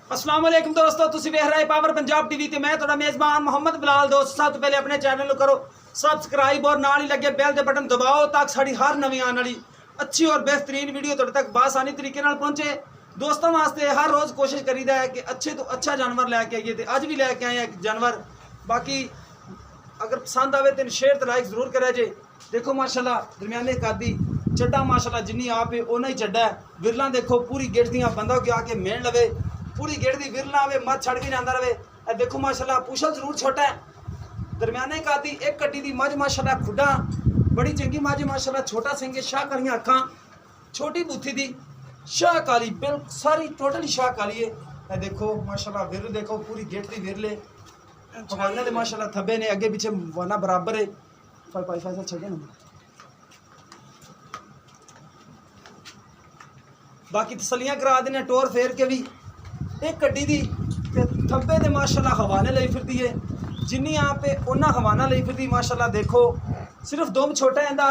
अस्सलाम वालेकुम दोस्तों, तुसी वेख रहे पावर पंजाब टीवी ते मैं थोड़ा मेजबान मोहम्मद बिलाल। दोस्त सब तो पहले अपने चैनल करो सबसक्राइब और नाल ही लगे बेल के बटन दबाओ ताकि साड़ी हर नवी आने वाली अच्छी और बेहतरीन वीडियो तुहाडे तक बासानी तरीके नाल पहुंचे। दोस्तों वास्ते हर रोज़ कोशिश करीदा है कि अच्छे तो अच्छा जानवर लैके आइए, तो अज भी लैके आए एक जानवर। बाकी अगर पसंद आवे तो शेयर तो लाइक जरूर करे जे। देखो माशाल्लाह दरमियाने कादी चड्डा माशाल्लाह जिन्नी आप है उन्ना ही चड्डा है। विरला देखो पूरी गिट दियां बंदा के आके मेन लवे पूरी गिट दी विरला आवे मत छड़ के जांदा रहे। ए देखो माशाल्लाह पूछल जरूर छोटा है, दरमियाने कादी एक कट्टी दी मज माशाल्लाह खुडा बड़ी चंगी मज माशाल्लाह, छोटा सिंह शाह कालियां अखां छोटी बूथी दी शाह काली बिल्कुल सारी टोटली शाह काली है। ए देखो माशाल्लाह विर देखो पूरी गिट दी विरले हवाना दे माशाल्लाह थब्बे ने अगे पीछे वाना बराबर है। फल छड़े ना बाकी तसलियां करा देने टोर फेर के भी एक कड्डी दी ते थब्बे दे माशाल्लाह हवाने लई फिरदी है। जिन्नी आप पे उन्ना हवाना लई फिरदी माशाल्लाह। देखो सिर्फ दुम छोटा है इंदा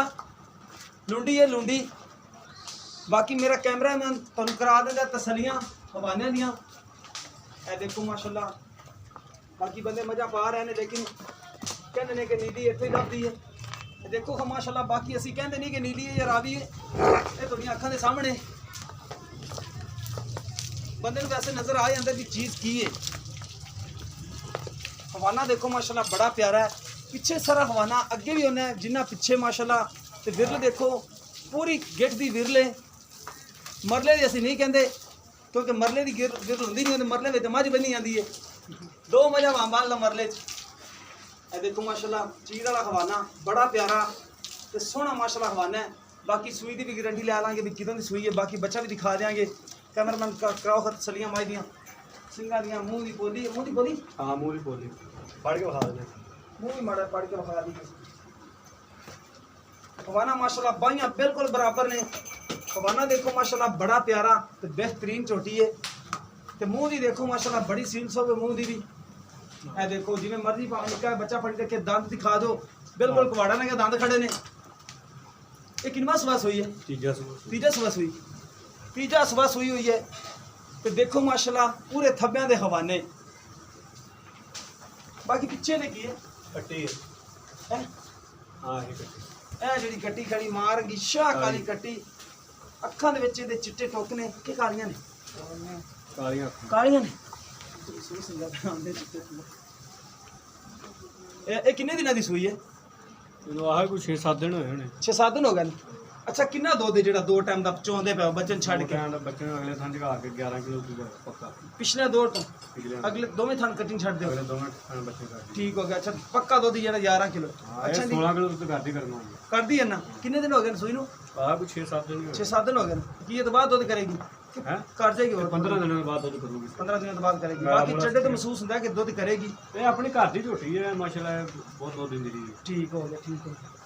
लुंडी है लुंडी। बाकी मेरा कैमरा मैन तुहानू करा देंदा तसलियां हवाने दियां। ए देखो माशाल्लाह बाकी बंदे मजा पा रहे हैं लेकिन कहते ने कि नीली इत्थे ही लभदी है। देखो माशाल्लाह बाकी असी कहते नहीं कि नीली है या रावी है, ये तुहाडियां अखां दे सामने बंदे वैसे नजर आ जाता कि चीज़ की है। हवाना देखो माशाल्लाह बड़ा प्यारा है, पिछे सारा हवाना अगे भी होना है जिन्ना पिछे माशाल्लाह। तो विरल देखो पूरी गिट दी विरले मरले दी असी नहीं कहते क्योंकि मरले की विरल होंगी नहीं, मरले में तो मझ बनी जाती है। दो मजा बांबाल ला मरले च। देखो माशाल्लाह चीज़ वाला हवाना बड़ा प्यारा तो सोहना माशाल्लाह हवाना है। बाकी सूई की भी गारंटी लै लाँगे भी कितों की सूई है, बाकी बच्चा भी दिखा देंगे। कैमरामैन कराओ खत सलियां माई दियां सिंगा दियां मुँह की बोली हाँ मुँह की बोली पढ़ के बखा दें मुँह भी माड़ा पढ़ के बखा दी। हवाना माशाल्लाह बाइयां बिल्कुल बराबर ने। हवाना देखो माशाल्लाह बड़ा प्यारा तो बेहतरीन चोटी है। तो मुँह की देखो माशाल्लाह बड़ी सील्स हो मुँह की भी। ए देखो जिवें मर्जी भावें निक्का बच्चा फड़ के दंद दिखा दो बिल्कुल कवाड़ा ने दंद खड़े ने। ये किनवा सुबह सुई है? तीजा सुबह सुई तीजा सुबह सुई हुई है। तो देखो माशाल्लाह पूरे थब्बियां दे हवाने। बाकी पिछे ने की है कट्टी है हां ये कट्टी ए जेडी कट्टी खड़ी मार गी शाह काली कट्टी अखां दे विच इहदे चिट्टे टोकने कि कालियां ने कालियां ने ए किन्ने दिनां दी सूई है? आह कोई 6-7 दिन होए होने 6-7 दिन हो गए। अच्छा किन्ना दुध है जेड़ा दो टाइम दा चोंदे पे बच्चन छड़ के? बच्चे अगले थान जगा के 11 किलो की पक्का पिछले दो तो अगले दोवें थान कटिंग छड़ दे अगले दोवें थान बच्चे का ठीक हो गया। अच्छा पक्का दुध जेड़ा 11 किलो अच्छा 16 किलो तो गाड़ी करना कर दी है ना? किन्ने दिन हो गए सूई नु? आह कोई 6-7 दिन 6-7 दिन हो गए। की ये तो बाद दुध करेगी हैं कर जाएगी और 15 दिनों के बाद दुध करूंगी 15 दिनों के बाद करेगी। बाकी चड्डे तो महसूस होता है कि दुध करेगी। ये अपनी घर दी झोटी है माशाल्लाह बहुत दुध दिंदी है। ठीक हो गया ठीक हो गया।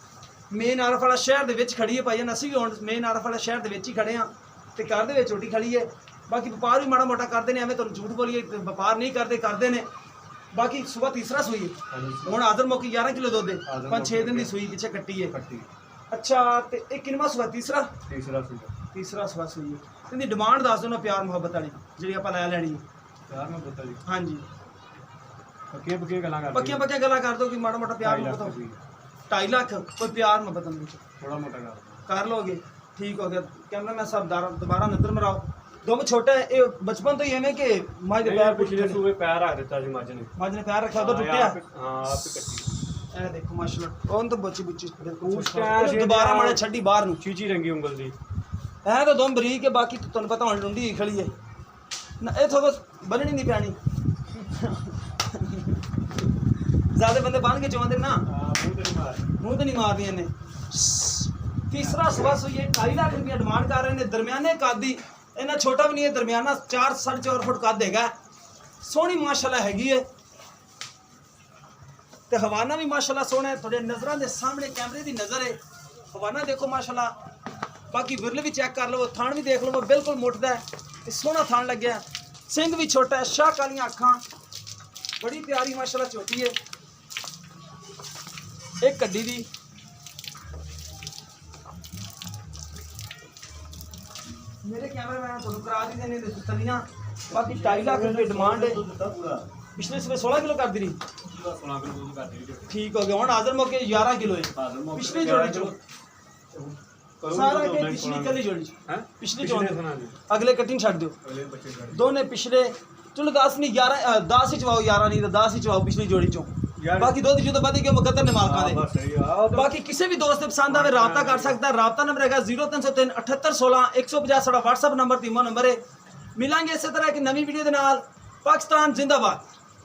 मेन आरफ वाला शहर दे विच खड़ी है भाई असी भी हुण मेन आरफ वाला शहर दे विच ही खड़े हां ते घर दे विच छोटी खड़ी है। बाकी व्यापार भी माड़ा मोटा करते हैं एवं तुहानूं झूठ बोलिए व्यापार नहीं करते ने। बाकी सुबह तीसरा सूई है हुण आदर मौकी 11 किलो दुध है 5-6 दिन की सूई पिछे कट्टी है। अच्छा तो ये किनवा सुबह तीसरा सुबह सूई है। इहदी डिमांड दस दो ना प्यार मुहब्बत वाली जी आप लै लैनी प्यार मुहब्बत वाली हाँ जी पक्कियां गल्लां कर दो कि माड़ा मोटा प्यार मुहब्बत 2.5 लाख कोई प्यार मुहब्बत थोड़ा मोटा कर लोगे ठीक हो गया। कैमरा मैं सब दोबारा नजर मराओ दो में छोटा है ये बचपन तो ही है कि मझ दे पैर पिछले सूबे पैर रख दिता जी मझ ने पैर रखा तो टूटिया हां आप ही कट्टी ए देखो माशाल्लाह कौन तो बच्ची उस टाइम दोबारा मारे छड्डी बाहर नु चीची रंगी उंगल दी है तो दोम बरीक है। बाकी तो तुहानू पता हुण लुंडी खड़ी है ना ए थोड़ा बननी नहीं पैनी ज्यादा बंदे बांध के चौंदे ना मुंह तो नहीं मार दिए ने। तीसरा सुबह सुई 2.5 लाख रुपया डिमांड कर रहे हैं। दरमियाने कादी इन्ना छोटा भी नहीं है, दरमियाना 4-4.5 फुट कद हैगा। सोहनी माशाल्लाह हैगी है ते हवाना भी माशाल्लाह सोहना है। थोड़े नजरां दे सामने कैमरे की नज़र है हवाना देखो माशाल्लाह। बाकी विरल भी चेक कर लो थान भी देख लो बिल्कुल मुठदा है सोहना थान लग्या। सिंह भी छोटा है शाह कालियां अखां बड़ी प्यारी माशाल्लाह चोटी है। एक कड्डी दी मेरे कैमरा मैन तुहानूं करा दी देने तसलियां बाकी 2.5 लाख रुपये डिमांड है पिछले सवे 16 किलो कर दी रही 16 किलो दूध कर दी ठीक हो गया हुन हाजिर मौके 11 किलो है पिछली जोड़ी चो सारा के पिछली कली जोड़ी हैं पिछली जोड़ी अगले कटिंग छड़ दो अगले बच्चे कर दोने पिछले चलो 10 नहीं 11 10 ही चवाओ 11 नहीं तो 10 ही चवाओ पिछली जोड़ी चो बाकी दो जो तो बदी के मुकद्दर ने मालका दे बस सही है बाकी किसी भी दोस्त पसंद आवे राब्ता कर सकता है राब्ता नंबर है 0303 7816 150 साडा व्हाट्सएप नंबर तीमो नंबर है मिलांगे इसी तरह की नवी वीडियो दे नाल पाकिस्तान जिंदाबाद।